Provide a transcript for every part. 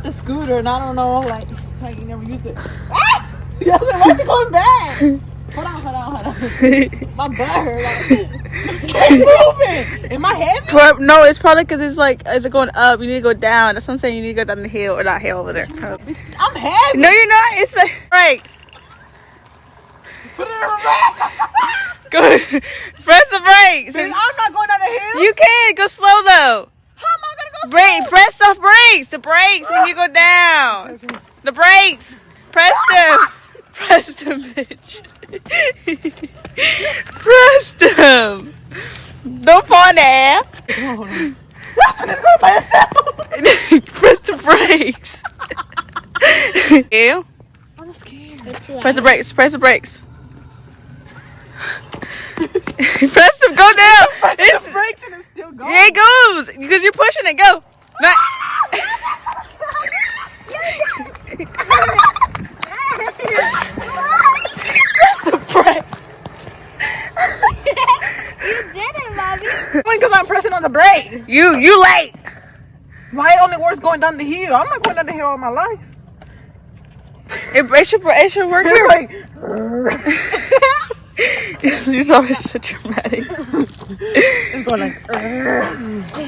got the scooter, and I don't know, like you never used it. Ah! Yes, what's going back? Hold on. My butt hurt. Like, keep moving. Am I heavy? No, it's probably because it's like, is it going up? You need to go down. That's what I'm saying. You need to go down the hill, or not hill over there. I'm heavy. No, you're not. It's like brakes. Put it in reverse. Go. Press the brakes. I'm not going down the hill. You can go slow though. How am I gonna go? Press the brakes. The brakes when you go down. Okay. The brakes. Press them. Press them, bitch. Press them. Don't fall in the air. Hold on. I'm just going by yourself. Press the brakes. You? I'm scared. Press the brakes. Press the brakes. Press them. Go down. It's the brakes and it's still going. Yeah, it goes because you're pushing it. Go. Not. Press the brakes. You did it, Mommy. Because I'm pressing on the brake. You late. Why it only works going down the hill? I'm not going down the hill all my life. It should work here. Like, You're always so dramatic. it's going like.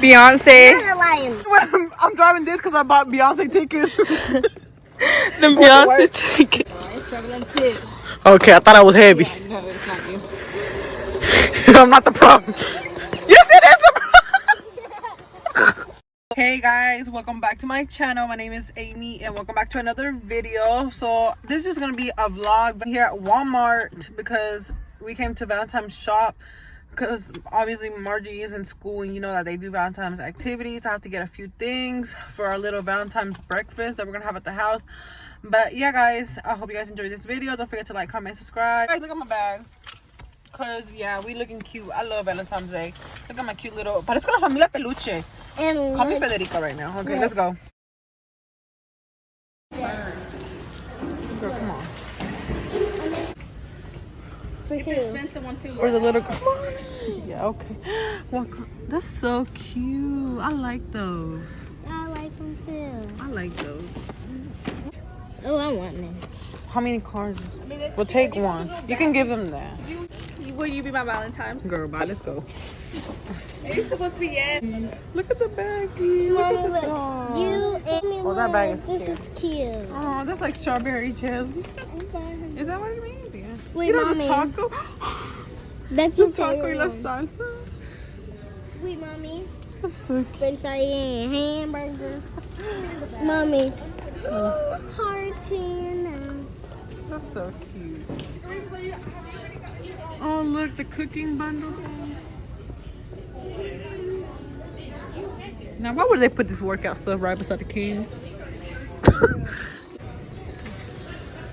Beyonce. You're lying. When I'm driving this because I bought Beyonce tickets. The Beyonce ticket. Okay, I thought I was heavy. Yeah, no, it's not you. I'm not the problem. Yes, it is the problem. Hey guys, welcome back to my channel. My name is Amy and welcome back to another video. So this is gonna be a vlog here at Walmart because we came to Valentine's shop because obviously Margie is in school and you know that they do Valentine's activities. I have to get a few things for our little Valentine's breakfast that we're gonna have at the house. But yeah guys, I hope you guys enjoyed this video. Don't forget to like, comment, subscribe. Guys, look at my bag. Cause yeah, we looking cute. I love Valentine's Day. Look at my cute little. Parezco la familia peluche. Call me Federica right now. Okay, let's go. Girl, come on. For who? For the little. Come on. Yeah. Okay. Well, that's so cute. I like those. I like them too. I like those. Oh, I want them. How many cards? We'll take one. You can give them that. Will you be my Valentine's? Girl, bye. Let's go. It's supposed to be yes. Look at the baggie. Look Mommy, at the look. dog. You and me. Oh, that bag is This cute. is cute. Oh, that's like strawberry jelly. Is that what it means? Yeah. Wait, You know Mommy. the taco? That's The your taco y la favorite one. salsa. Wait, Mommy. That's so cute. French fry and hamburger. Mommy. Heartina. That's so cute. Oh, look, the cooking bundle. Now, why would they put this workout stuff right beside the candy?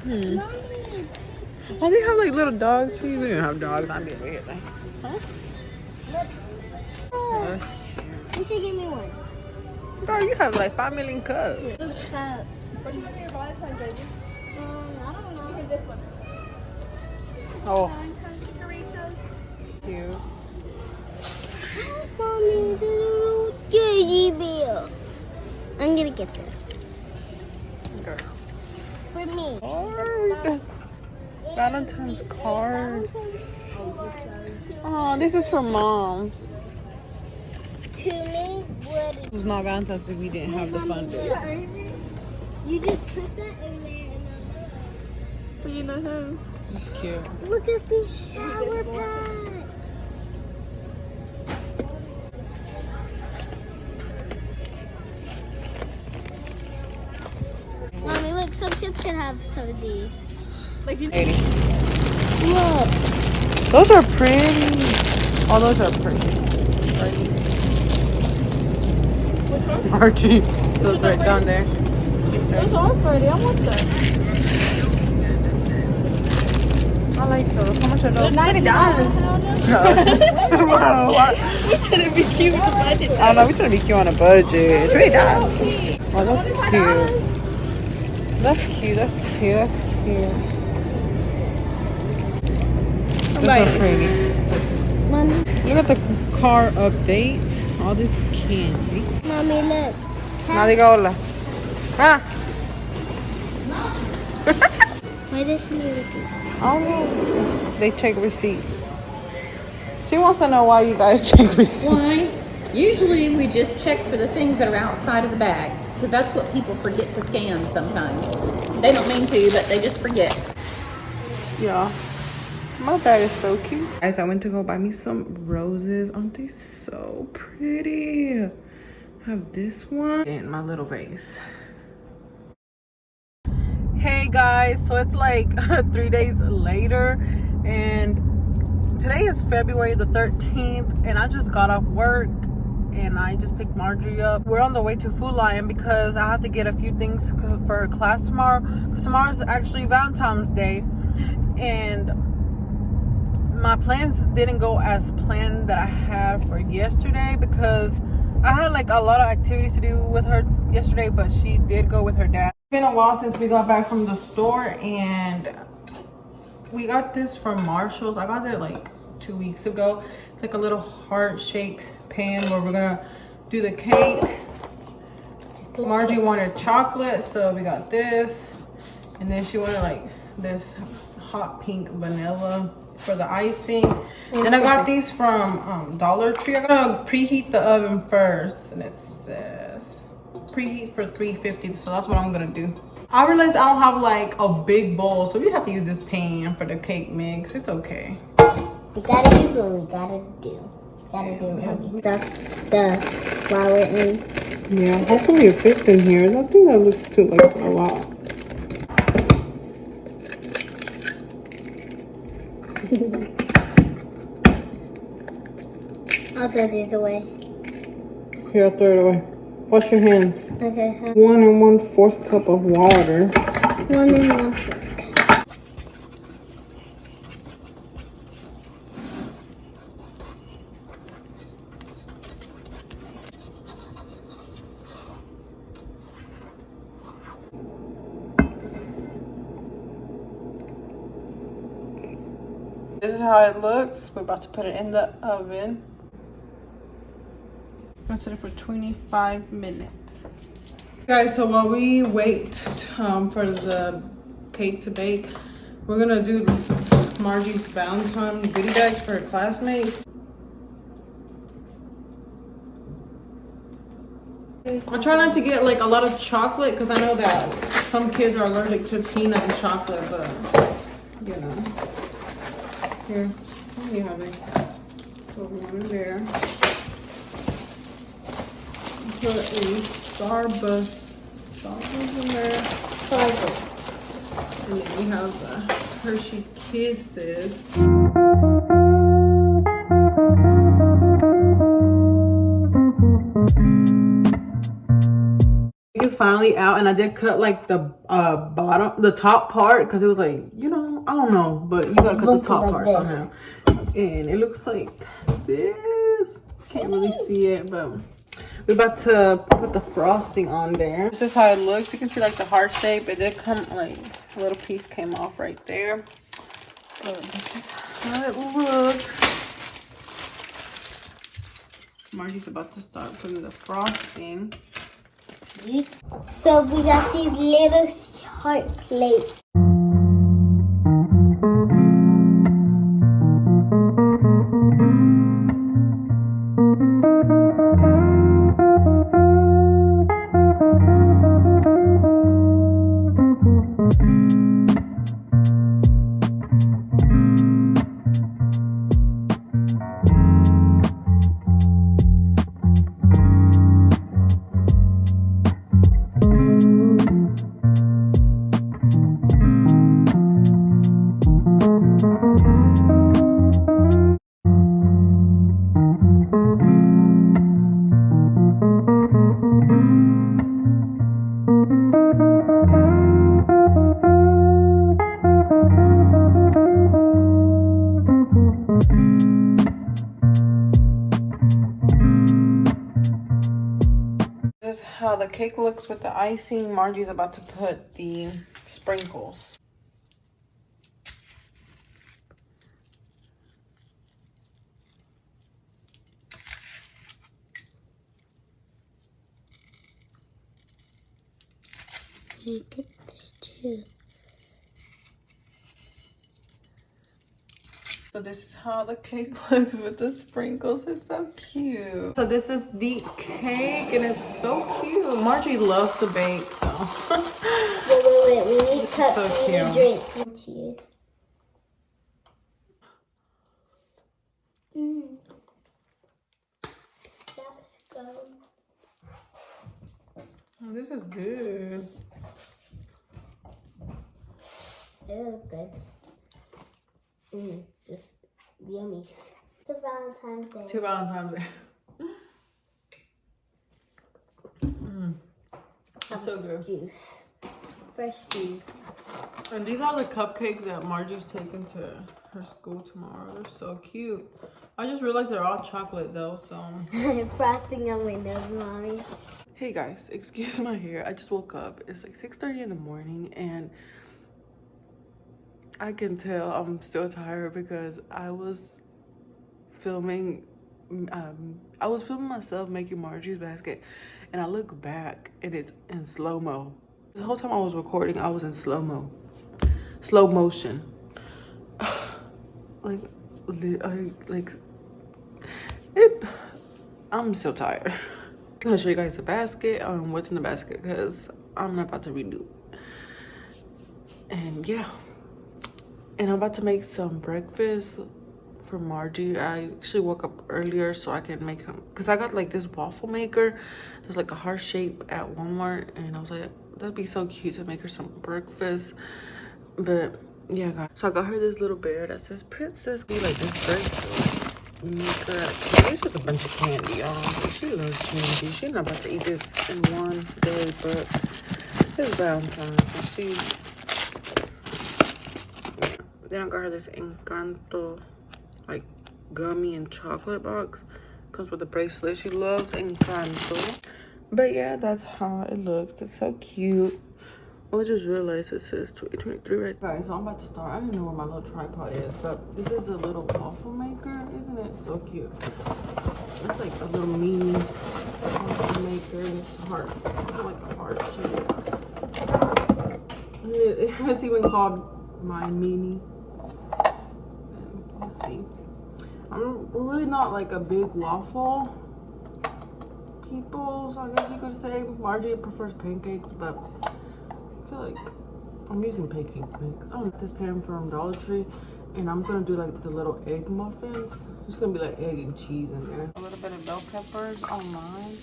Mommy. Oh, they have like little dog trees. We didn't have dogs. I'm being weird. Like, Oh, that's cute. you should give me one. Girl, you have like 5 million cups. Look cups. What you gonna your Valentine's, baby? I don't know. This one. Oh, Valentine's choritos. cute. Mommy, the little teddy bear. I'm gonna get this. Girl. For me. Cards. Valentine's cards. Oh, this is for moms. To me, what It was not Valentine's if we didn't have the fun day. you just put that in there and But you know who? It's cute. then look at these shower pads. Mommy, look, some kids can have some of these. Like you. 80. Look. Those are pretty. Oh, those are pretty. Which one? Archie. Those right down there. Those are pretty. I want them. I like those. How much are those? $90. Wow. We're trying to be cute with the budget. I don't know. We're trying to be cute on a budget. $20. Oh, that's cute. That's cute. That's cute. That's cute. Those are pretty. Mommy, Look at the car update. All this candy. Mommy, look. Now they go hola. Ah, Why does she need to? oh, they check receipts. She wants to know why you guys check receipts. Why? Usually we just check for the things that are outside of the bags because that's what people forget to scan sometimes. They don't mean to, but they just forget. Yeah. My bag is so cute. Guys, I went to go buy me some roses. Aren't they so pretty? I have this one and my little vase. Hey guys, so it's like 3 days later and today is February the 13th and I just got off work and I just picked Marjorie up. We're on the way to Food Lion because I have to get a few things for her class tomorrow, because tomorrow is actually Valentine's Day and my plans didn't go as planned that I had for yesterday because I had like a lot of activities to do with her yesterday, but she did go with her dad. It's been a while since we got back from the store and we got this from Marshall's. I got it like 2 weeks ago. It's like a little heart-shaped pan where we're gonna do the cake. Margie wanted chocolate, so we got this. And then she wanted like this hot pink vanilla for the icing. And I got these from Dollar Tree. I'm gonna preheat the oven first, and it says preheat for 350, so that's what I'm gonna do. I realized I don't have like a big bowl, so we have to use this pan for the cake mix. It's okay. We gotta use what we gotta do. Gotta do what we the flour in. Yeah, hopefully it fits in here. I think that looks too like a lot. I'll throw these away. Here, I'll throw it away. Wash your hands. Okay. 1 1/4 cup of water. 1 1/4 cup. This is how it looks. We're about to put it in the oven. I'm gonna set it for 25 minutes. Guys, so while we wait for the cake to bake, we're gonna do Margie's Valentine goodie bags for her classmates. I try not to get like a lot of chocolate because I know that some kids are allergic to peanut and chocolate, but you know. Here, you have it. Put one in there. Put a Starburst in there. And then we have the Hershey Kisses. It's finally out, and I did cut like the the top part, because it was like, you know, I don't know, but you gotta cut the top like part this. somehow. And it looks like this. Can't really see it, but we're about to put the frosting on there. This is how it looks. You can see like the heart shape. It did come like a little piece came off right there. But this is how it looks. Margie's about to start putting the frosting. So we got these little heart plates. This is how the cake looks with the icing. Margie's about to put the sprinkles. Look at that too. So this is how the cake looks with the sprinkles. It's so cute. So this is the cake and it's so cute. Margie loves to bake, so. Wait. We need cups. So We need drinks. Cheers. That's good. Oh, this is good. It is good. Just yummy. It's a Valentine's Day. To Valentine's Day. It's so good. Juice. Fresh squeezed. And these are the cupcakes that Margie's taking to her school tomorrow. They're so cute. I just realized they're all chocolate though, so. Frosting on my nose, Mommy. Hey guys, excuse my hair. I just woke up. It's like 6:30 in the morning and I can tell I'm still tired because I was filming myself making Margie's basket and I look back and it's in slow-mo. The whole time I was recording, I was in slow motion. I'm so tired. I'm gonna show you guys the basket, what's in the basket, because I'm not about to redo it. And yeah, and I'm about to make some breakfast for Margie. I actually woke up earlier so I can make him, because I got like this waffle maker. There's like a heart shape at Walmart and I was like, that'd be so cute to make her some breakfast. But yeah guys, so I got her this little bear that says princess. Be like this bracelet. This was a bunch of candy, y'all. She loves candy. She's not about to eat this in one day, but it's Valentine. She then I got her this Encanto like gummy and chocolate box. Comes with a bracelet. She loves Encanto. But yeah, that's how it looks. It's so cute. I just realized it says 2023 right. Guys, so I'm about to start. I don't know where my little tripod is, but this is a little waffle maker. Isn't it so cute? It's like a little mini waffle maker. It's heart. It's like a heart shape. It's even called my mini. Let's see. We're really not like a big waffle people, so I guess you could say. Margie prefers pancakes, but I feel like I'm using pancake mix. I got this pan from Dollar Tree, and I'm gonna do like the little egg muffins. It's gonna be like egg and cheese in there. A little bit of bell peppers on mine.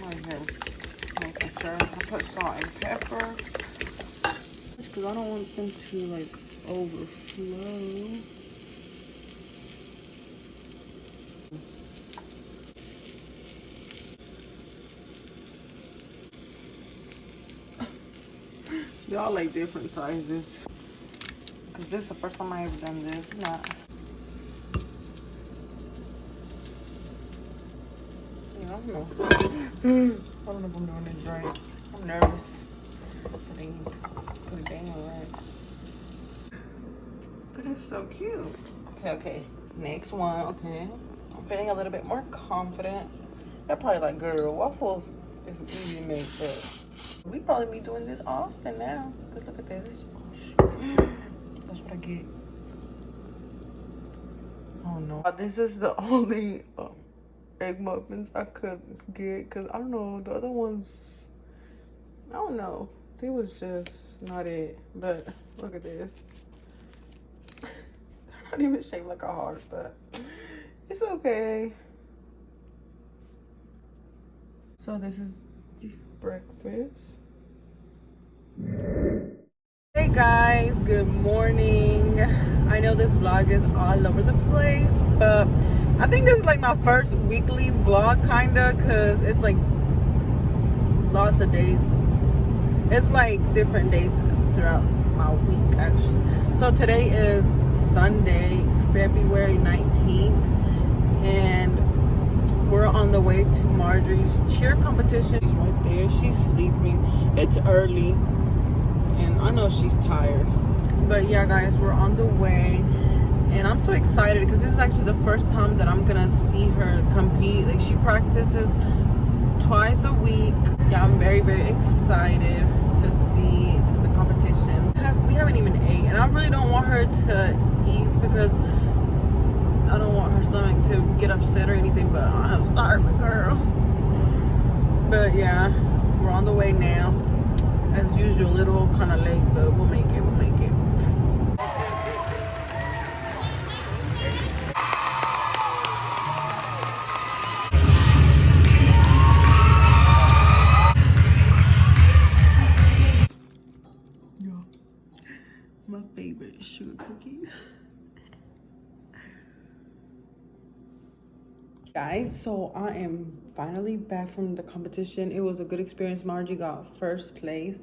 Right here, making sure I put salt and pepper because I don't want them to like overflow. They're all like different sizes. Because this is the first time I ever done this. Not. I don't know. I don't know if I'm doing this right. I'm nervous. So they put it down right. That is so cute. Okay. Next one. Okay. I'm feeling a little bit more confident. They're probably like, girl, waffles isn't easy to make, but we probably be doing this often now. Cause look at this. That's what I get. Oh no. This is the only egg muffins I could get because I don't know, the other ones, I don't know, they was just not it. But look at this. They're not even shaped like a heart, but it's okay. So this is the breakfast. Hey guys, good morning. I know this vlog is all over the place, but I think this is like my first weekly vlog kinda, cause it's like lots of days. It's like different days throughout my week actually. So today is Sunday, February 19th, and we're on the way to Marjorie's cheer competition. She's right there, she's sleeping. It's early, and I know she's tired. But yeah guys, we're on the way. And I'm so excited because this is actually the first time that I'm gonna see her compete. Like, she practices twice a week. Yeah, I'm very, very excited to see the competition. We haven't even ate, and I really don't want her to eat because I don't want her stomach to get upset or anything, but I'm starving, girl. But yeah, we're on the way now. As usual, a little kind of late, but we'll make it, we'll make it. My favorite sugar cookie. Guys, so I am finally back from the competition. It was a good experience. Margie got first place,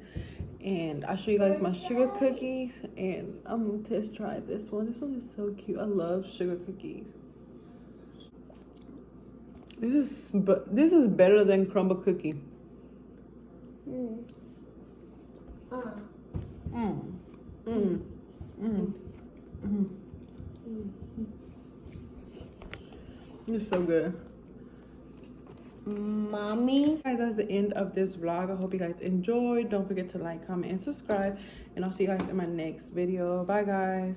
and I'll show you guys my sugar cookies, and I'm gonna test try this one. This one is so cute. I love sugar cookies. This is better than crumble cookie. It's so good. Mommy. Guys, that's the end of this vlog. I hope you guys enjoyed. Don't forget to like, comment, and subscribe, and I'll see you guys in my next video. Bye, guys.